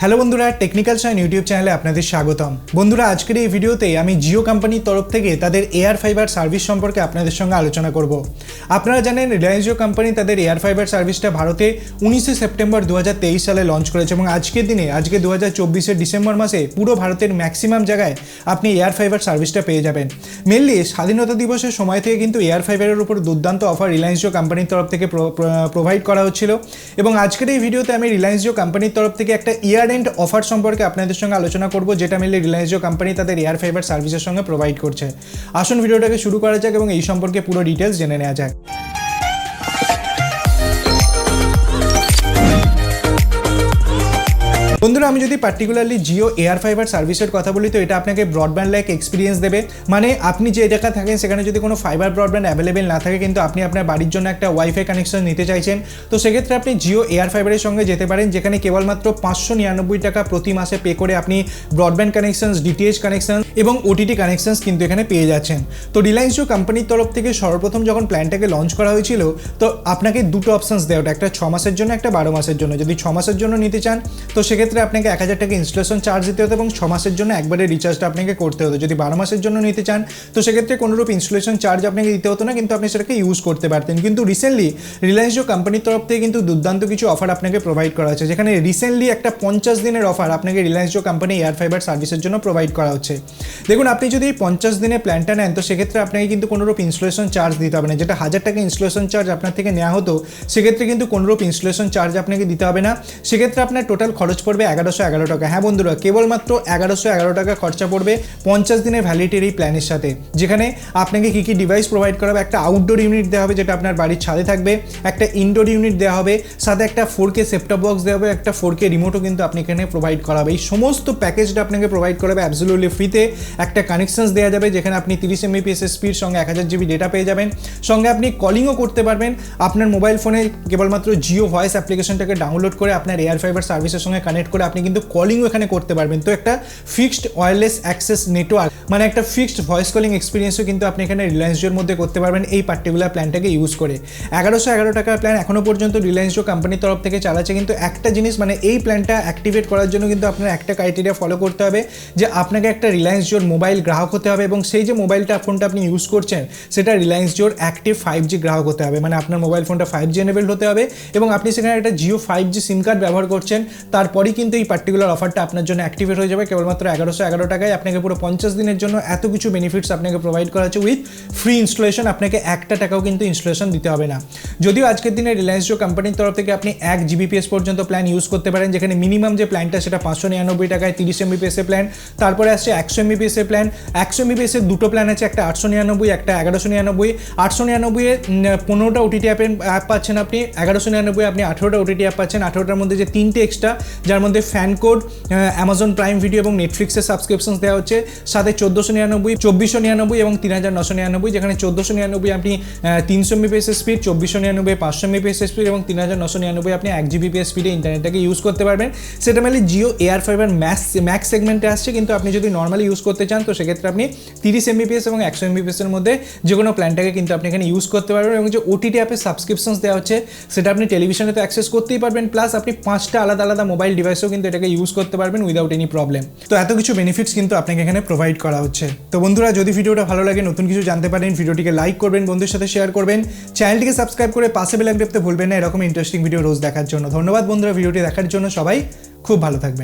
Hello বন্ধুরা, technical sign YouTube চ্যানেলে আপনাদের স্বাগতম। বন্ধুরা, আজকের এই ভিডিওতে আমি জিও কোম্পানির তরফ থেকে তাদের এয়ার ফাইবার সার্ভিস সম্পর্কে আপনাদের সঙ্গে আলোচনা করব। আপনারা জানেন রিলায়েন্স জিও কোম্পানি তাদের এয়ার ফাইবার সার্ভিসটা ভারতে 19শে সেপ্টেম্বর 2023 সালে লঞ্চ করেছে এবং আজকের দিনে 2024-এর ডিসেম্বর মাসে পুরো ভারতের ম্যাক্সিমাম জায়গায় আপনি এয়ার ফাইবার সার্ভিসটা পেয়ে যাবেন। মেনলি স্বাধীনতা দিবসের সময় থেকে কিন্তু এয়ার ফাইবারের উপর দুর্দান্ত অফার রিলায়েন্স জিও কোম্পানির তরফ থেকে প্রোভাইড করা হচ্ছিল এবং আজকের এই ভিডিওতে আমি রিলায়েন্স জিও কোম্পানির তরফ থেকে একটা ইয়ার এন্ড অফার সম্পর্কে আপনাদের সঙ্গে আলোচনা করব, যেটা মেনলি রিলায়েন্স জিও কোম্পানি তাদের এয়ার ফাইবার সার্ভিসের সঙ্গে প্রোভাইড করছে। আসুন ভিডিওটাকে শুরু করা যাক এবং এই সম্পর্কে পুরো ডিটেলস জেনে নেওয়া যাক। বন্ধুরা, আমি যদি পার্টিকুলারলি জিও এয়ার ফাইবার সার্ভিসের কথা বলি তো এটা আপনাকে ব্রডব্যান্ড লাইক এক্সপিরিয়েন্স দেবে। মানে আপনি যে এলাকা থাকেন সেখানে যদি কোনো ফাইবার ব্রডব্যান্ড অ্যাভেলেবেল না থাকে, কিন্তু আপনি আপনার বাড়ির জন্য একটা ওয়াইফাই কানেকশন নিতে চাইছেন, তো সেক্ষেত্রে আপনি জিও এয়ার ফাইবারের সঙ্গে যেতে পারেন, যেখানে কেবলমাত্র 599 টাকা প্রতি মাসে পে করে আপনি ব্রডব্যান্ড কানেকশনস, ডিটিএইচ কানেকশন এবং ওটিটি কানেকশনস কিন্তু এখানে পেয়ে যাচ্ছেন। তো রিলায়েন্স জিও কোম্পানির তরফ থেকে সর্বপ্রথম যখন প্ল্যানটাকে লঞ্চ করা হয়েছিল তো আপনাকে দুটো অপশনস দেওয়া, একটা 6 মাসের জন্য, একটা 12 মাসের জন্য। যদি 6 মাসের জন্য নিতে চান তো সেক্ষেত্রে আপনাকে 1000 টাকা ইনস্টলেশন চার্জ দিতে হতো এবং 6 মাসের জন্য একবারে রিচার্জটা আপনাকে করতে হতো। যদি 12 মাসের জন্য নিতে চান তো সেক্ষেত্রে কোনোরূপ ইনস্টলেশন চার্জ আপনাকে দিতে হতো না, কিন্তু আপনি সেটাকে ইউজ করতে পারতেন। কিন্তু রিসেন্টলি রিলায়েন্স জিও কোম্পানির তরফ থেকে কিন্তু দুর্দান্ত কিছু অফার আপনাকে প্রোভাইড করা হচ্ছে, যেখানে রিসেন্টলি একটা 50 দিনের অফার আপনাকে Reliance Jio company air fibre সার্ভিসের জন্য প্রোভাইড করা হচ্ছে। দেখুন, আপনি যদি এই 50 দিনের প্ল্যানটা নেন তো সেক্ষেত্রে আপনাকে কিন্তু কোনোরূপ ইনস্টলেশন চার্জ দিতে হবে না। যেটা 1000 টাকা ইনস্টলেশন চার্জ আপনার থেকে নেওয়া হতো সেক্ষেত্রে কিন্তু কোনোরূপ ইনস্টলেশন চার্জ আপনাকে দিতে হবে না। সেক্ষেত্রে আপনার টোটাল খরচ পড়বে 1111 টাকা। হ্যাঁ বন্ধুরা, কেবলমাত্র 1111 টাকা খরচা পড়বে 50 দিনের ভ্যালিডিটির এই প্ল্যানের সাথে, যেখানে আপনাকে কী ডিভাইস প্রোভাইড করা হবে। একটা আউটডোর ইউনিট দেওয়া হবে যেটা আপনার বাড়ির ছাদে থাকবে, একটা ইনডোর ইউনিট দেওয়া হবে, সাথে একটা 4K সেটটপ বক্স দেওয়া হবে, একটা 4K রিমোটও কিন্তু আপনি এখানে প্রোভাইড করা হবে। এই সমস্ত প্যাকেজটা আপনাকে প্রোভাইড করা হবে অ্যাবসলিউটলি ফ্রিতে। একটা কানেকশনস দেওয়া যাবে যেখানে আপনি 30 Mbps এর স্পিড সঙ্গে 1000 GB ডেটা পেয়ে যাবেন, সঙ্গে আপনি কলিংও করতে পারবেন। আপনার মোবাইল ফোনে কেবলমাত্র জিও ভয়েস অ্যাপ্লিকেশনটাকে ডাউনলোড করে আপনার এয়ার ফাইবার সার্ভিসের সঙ্গে কানেক্ট করে আপনি কিন্তু কলিংও এখানে করতে পারবেন। তো একটা ফিক্সড ওয়্যারলেস অ্যাক্সেস নেটওয়ার্ক, মানে একটা ফিক্সড ভয়েস কলিং এক্সপিরিয়েন্সও কিন্তু আপনি এখানে রিলায়েন্স জিওর মধ্যে করতে পারবেন এই পার্টিকুলার প্ল্যানটাকে ইউজ করে। 1111 টাকার প্ল্যান এখনও পর্যন্ত রিলায়েন্স জিও কোম্পানির তরফ থেকে চালাচ্ছে, কিন্তু একটা জিনিস, মানে এই প্ল্যানটা অ্যাক্টিভেট করার জন্য কিন্তু আপনার একটা ক্রাইটেরিয়া ফলো করতে হবে, যে আপনাকে একটা রিলায়েন্স জিওর মোবাইল গ্রাহক হতে হবে এবং সেই যে মোবাইলটা ফোনটা আপনি ইউজ করছেন সেটা রিলায়েন্স জিওর অ্যাক্টিভ 5G গ্রাহক হতে হবে। মানে আপনার মোবাইল ফোনটা 5G এনেবেলড হতে হবে এবং আপনি সেখানে একটা জিও 5G সিম কার্ড ব্যবহার করছেন, তারপরেই কিন্তু এই পার্টিকুলার অফারটা আপনার জন্য অ্যাক্টিভেট হয়ে যাবে। কেবলমাত্র 1111 টাকায় আপনাকে পুরো 50 দিনের জন্য এত কিছু বেনিফিটস আপনাকে প্রোভাইড করা হচ্ছে উইথ ফ্রি ইনস্টলেশন। আপনাকে 1 টাকাও কিন্তু ইনস্টলেশন দিতে হবে না। যদিও আজকের দিনে রিলায়েন্স জিও কোম্পানির তরফ থেকে আপনি 1 Gbps পর্যন্ত প্ল্যান ইউজ করতে পারেন, যেখানে মিনিমাম যে প্ল্যানটা সেটা 599 টাকায় 30 Mbps এর প্ল্যান, তারপরে আসছে 100 Mbps এর প্ল্যান। 100 Mbps এর দুটো প্ল্যান আছে, একটা 899, একটা 1199। 899 এ 15টা ওটিটি অ্যাপ পাচ্ছেন আপনি, 1199 আপনি 18টা ওটিটি অ্যাপ পাচ্ছেন। 18টার মধ্যে যে 3টে এক্সট্রা, যার মধ্যে fan code, Amazon prime video এবং নেটফ্লিক্সের সাবস্ক্রিপশন দেওয়া হচ্ছে, সাথে 1499, 2499 এবং 3999, যেখানে 1499 আপনি 300 Mbps স্পিড, 2499 500 Mbps স্পিড এবং 3999 আপনি 1 Gbps স্পিডে ইন্টারনেটটাকে ইউজ করতে পারবেন। সেটা মানে জিও এয়ার ফাইবার ম্যাক্স সেগমেন্টে আসছে, কিন্তু আপনি যদি নর্মালি ইউজ করতে চান তো সেক্ষেত্রে আপনি 30 Mbps এবং 100 Mbps এর মধ্যে যে কোনো প্ল্যানটাকে কিন্তু আপনি এখানে ইউজ করতে পারবেন। এবং যে ওটিটি অ্যাপের সাবস্ক্রিপশন দেওয়া হচ্ছে সেটা আপনি টেলিভিশনে তো অ্যাক্সেস করতেই পারবেন, প্লাস আপনি 5টা আলাদা মোবাইল ডিভাইসেও কিন্তু এটাকে ইউজ করতে পারবেন উইদাউট এনি প্রবলেম। তো এত কিছু বেনিফিটস কিন্তু আপনাকে এখানে প্রোভাইড করা হচ্ছে। তো বন্ধুরা, যদি ভিডিওটা ভালো লাগে, নতুন কিছু জানতে পারেন, ভিডিওটিকে লাইক করবেন, বন্ধুদের সাথে শেয়ার করবেন, চ্যানেলটিকে সাবস্ক্রাইব করে পাশে বেল আইকন টিপতে ভুলবেন না এরকম ইন্টারেস্টিং ভিডিও রোজ দেখার জন্য। ধন্যবাদ বন্ধুরা ভিডিওটি দেখার জন্য, সবাই খুব ভালো থাকবেন।